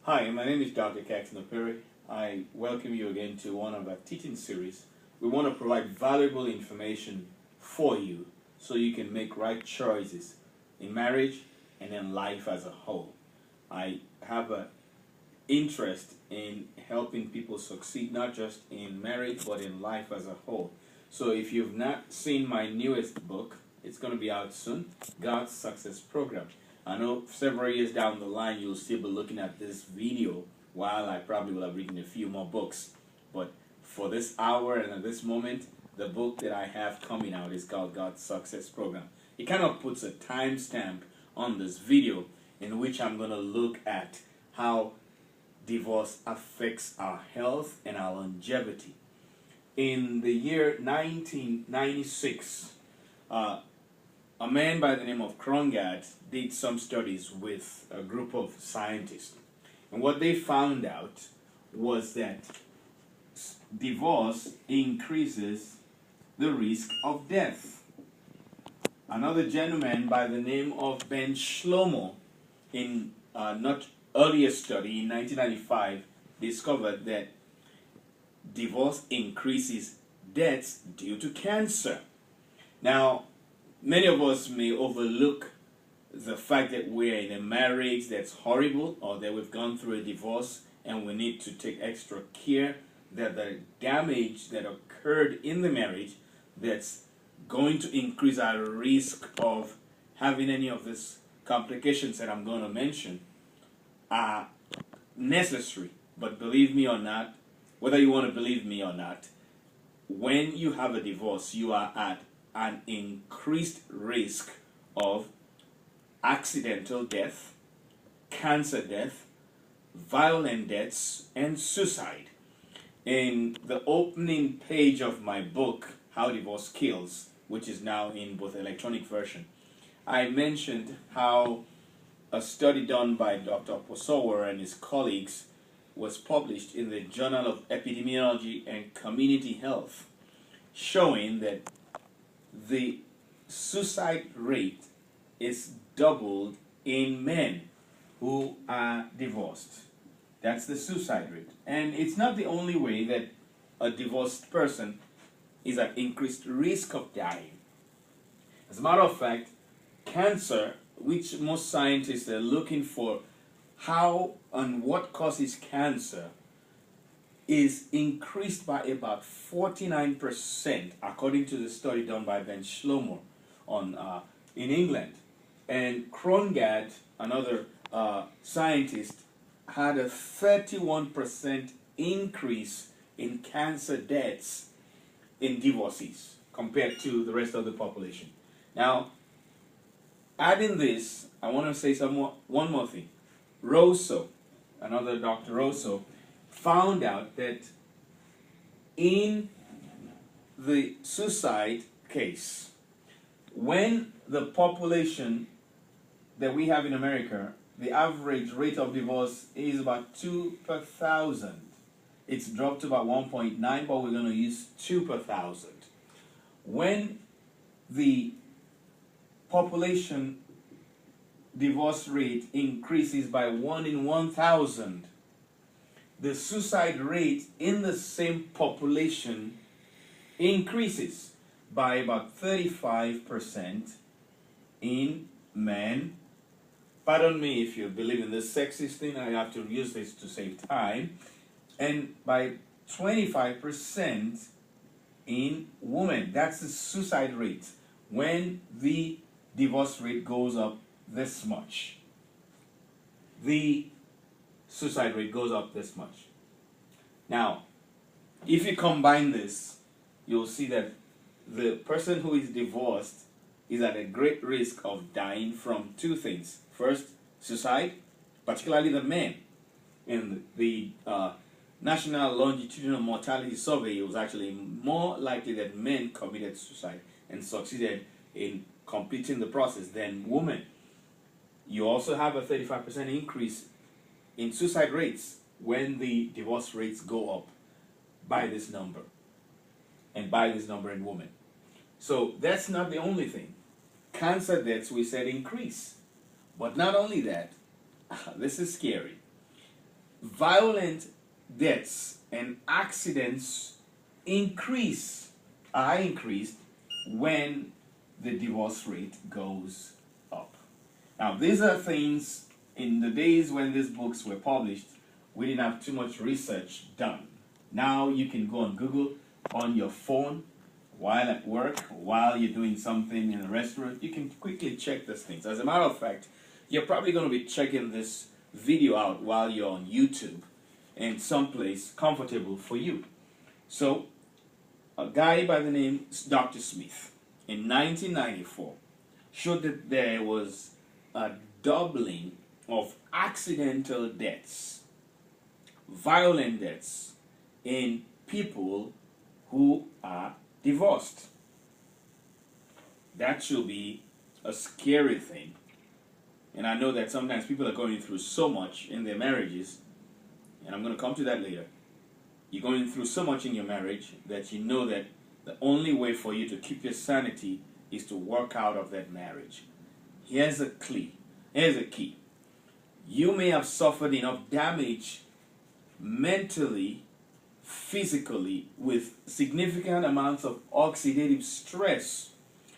Hi, my name is Dr. Kaxinopere. I welcome you again to one of our teaching series. We want to provide valuable information for you so you can make right choices in marriage and in life as a whole. I have an interest in helping people succeed not just in marriage but in life as a whole. So if you've not seen my newest book, it's going to be out soon, God's Success Program. I know several years down the line you'll still be looking at this video while I probably will have written a few more books. But for this hour and at this moment, the book that I have coming out is called God's Success Program. It kind of puts a timestamp on this video in which I'm going to look at how divorce affects our health and our longevity. In the year 1996, a man by the name of Krongard did some studies with a group of scientists. And what they found out was that divorce increases the risk of death. Another gentleman by the name of Ben Shlomo, in not earlier study in 1995, discovered that divorce increases deaths due to cancer. Now, many of us may overlook the fact that we're in a marriage that's horrible or that we've gone through a divorce and we need to take extra care that the damage that occurred in the marriage that's going to increase our risk of having any of these complications that I'm going to mention are necessary. But believe me or not, whether you want to believe me or not, when you have a divorce, you are at an increased risk of accidental death, cancer death, violent deaths, and suicide. In the opening page of my book, How Divorce Kills, which is now in both electronic version, I mentioned how a study done by Dr. Posower and his colleagues was published in the Journal of Epidemiology and Community Health, showing that the suicide rate is doubled in men who are divorced. That's the suicide rate. And it's not the only way that a divorced person is at increased risk of dying. As a matter of fact, cancer, which most scientists are looking for how and what causes cancer, is increased by about 49% according to the study done by Ben Shlomo in England. And Krongard, another scientist, had a 31% increase in cancer deaths in divorcees compared to the rest of the population. Now, adding this, I want to say one more thing. Rosso, another Dr. Rosso, found out that in the suicide case, when the population that we have in America, the average rate of divorce is about 2 per thousand. It's dropped to about 1.9, but we're going to use 2 per thousand. When the population divorce rate increases by 1 in 1,000, the suicide rate in the same population increases by about 35% in men. Pardon me if you believe in this sexist thing, I have to use this to save time. And by 25% in women. That's the suicide rate when the divorce rate goes up this much. The suicide rate goes up this much. Now, if you combine this, you'll see that the person who is divorced is at a great risk of dying from two things. First, suicide, particularly the men. In the National Longitudinal Mortality Survey, it was actually more likely that men committed suicide and succeeded in completing the process than women. You also have a 35% increase in suicide rates when the divorce rates go up by this number, and by this number in women. So that's not the only thing. Cancer deaths, we said, increase. But not only that, this is scary. violent deaths and accidents are increased when the divorce rate goes up. Now, these are things in the days when these books were published, we didn't have too much research done. Now you can go on Google on your phone while at work, while you're doing something in a restaurant. You can quickly check these things. As a matter of fact, you're probably going to be checking this video out while you're on YouTube and someplace comfortable for you. So, a guy by the name Dr. Smith in 1994 showed that there was a doubling of accidental deaths, violent deaths in people who are divorced. That should be a scary thing. And I know that sometimes people are going through so much in their marriages, and I'm going to come to that later. You're going through so much in your marriage that you know that the only way for you to keep your sanity is to work out of that marriage. Here's a key. You may have suffered enough damage mentally, physically, with significant amounts of oxidative stress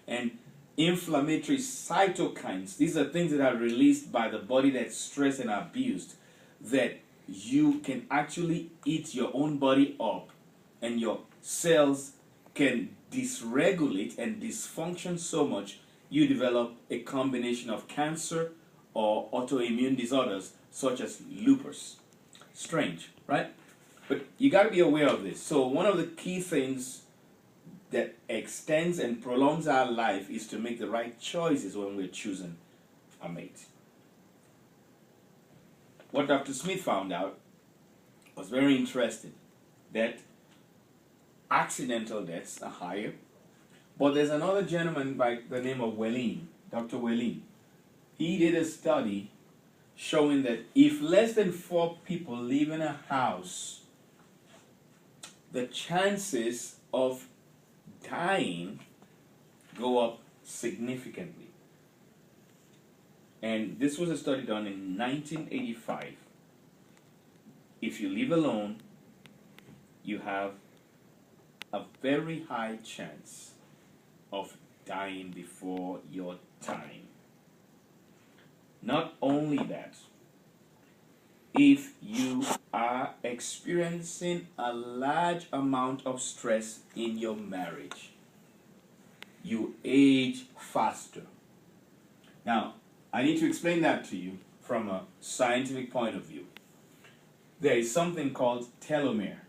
and inflammatory cytokines. These are things that are released by the body that's stressed and abused, that you can actually eat your own body up and your cells can dysregulate and dysfunction so much you develop a combination of cancer or autoimmune disorders such as lupus. Strange, right? But you got to be aware of this. So one of the key things that extends and prolongs our life is to make the right choices when we're choosing a mate. What Dr. Smith found out was very interesting, that accidental deaths are higher. But there's another gentleman by the name of Wellin, Dr. Wellin. He did a study showing that if less than 4 people live in a house, the chances of dying go up significantly. And this was a study done in 1985. If you live alone, you have a very high chance of dying before your time. Not only that, if you are experiencing a large amount of stress in your marriage, you age faster. Now, I need to explain that to you from a scientific point of view. There is something called telomere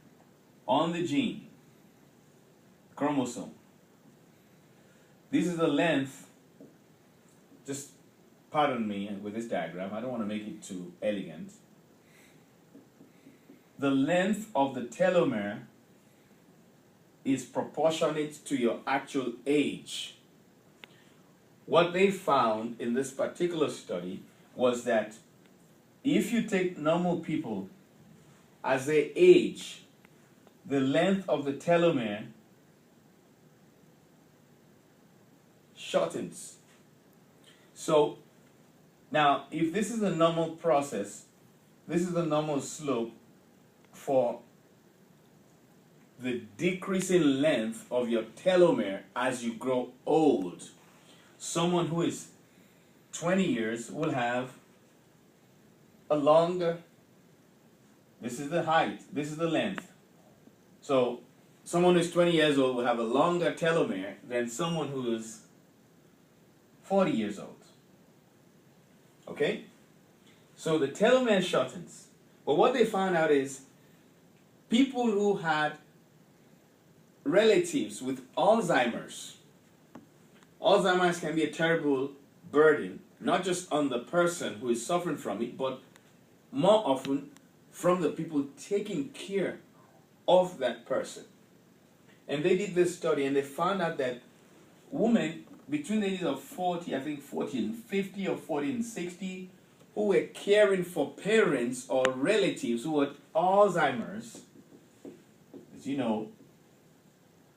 on the gene, chromosome. This is the length, just pardon me with this diagram, I don't want to make it too elegant. The length of the telomere is proportionate to your actual age. What they found in this particular study was that if you take normal people as they age, the length of the telomere shortens. So now, if this is a normal process, this is the normal slope for the decreasing length of your telomere as you grow old. Someone who is 20 years will have a longer, this is the height, this is the length. So someone who is 20 years old will have a longer telomere than someone who is 40 years old. Okay? So the telomere shortens. But what they found out is people who had relatives with Alzheimer's can be a terrible burden, not just on the person who is suffering from it, but more often from the people taking care of that person. And they did this study and they found out that women between the ages of 40, I think 40 and 50 or 40 and 60, who were caring for parents or relatives who had Alzheimer's, as you know,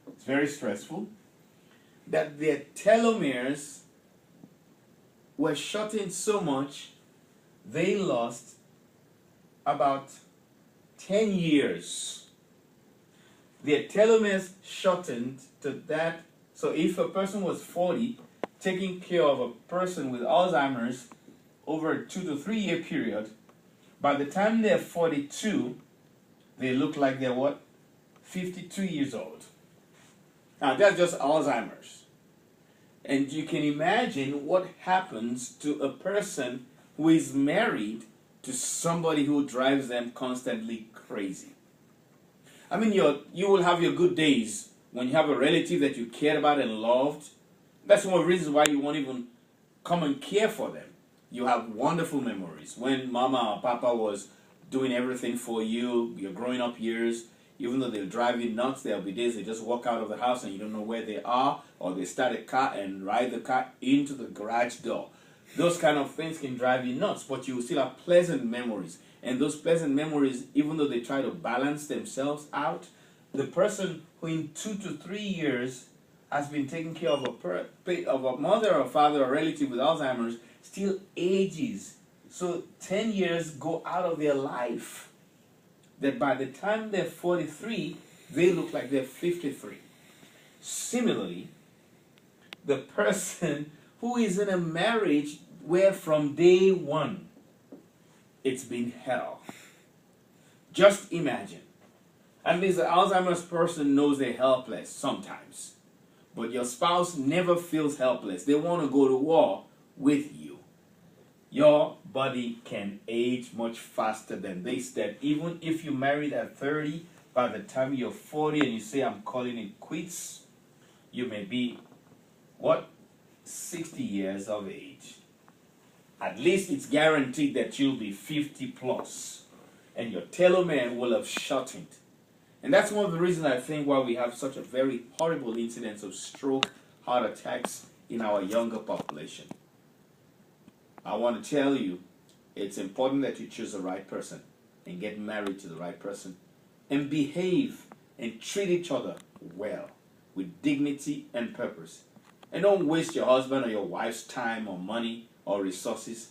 it's very stressful, that their telomeres were shortened so much, they lost about 10 years. Their telomeres shortened to that. So if a person was 40, taking care of a person with Alzheimer's over a 2 to 3 year period, by the time they're 42, they look like they're what? 52 years old. Now that's just Alzheimer's. And you can imagine what happens to a person who is married to somebody who drives them constantly crazy. I mean, you will have your good days when you have a relative that you cared about and loved. That's one of the reasons why you won't even come and care for them. You have wonderful memories. When mama or papa was doing everything for you, your growing up years, even though they'll drive you nuts, there'll be days they just walk out of the house and you don't know where they are, or they start a car and ride the car into the garage door. Those kind of things can drive you nuts, but you will still have pleasant memories. And those pleasant memories, even though they try to balance themselves out, the person who in 2 to 3 years has been taking care of a mother or father or relative with Alzheimer's still ages. So 10 years go out of their life, that by the time they're 43, they look like they're 53. Similarly, the person who is in a marriage where from day one it's been hell. Just imagine. At least the Alzheimer's person knows they're helpless sometimes. But your spouse never feels helpless. They want to go to war with you. Your body can age much faster than this. That even if you married at 30, by the time you're 40 and you say, I'm calling it quits, you may be, what? 60 years of age. At least it's guaranteed that you'll be 50 plus. And your telomere will have shortened. And that's one of the reasons I think why we have such a very horrible incidence of stroke, heart attacks in our younger population. I want to tell you, it's important that you choose the right person and get married to the right person and behave and treat each other well with dignity and purpose. And don't waste your husband or your wife's time or money or resources.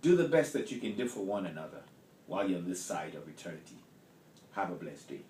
Do the best that you can do for one another while you're on this side of eternity. Have a blessed day.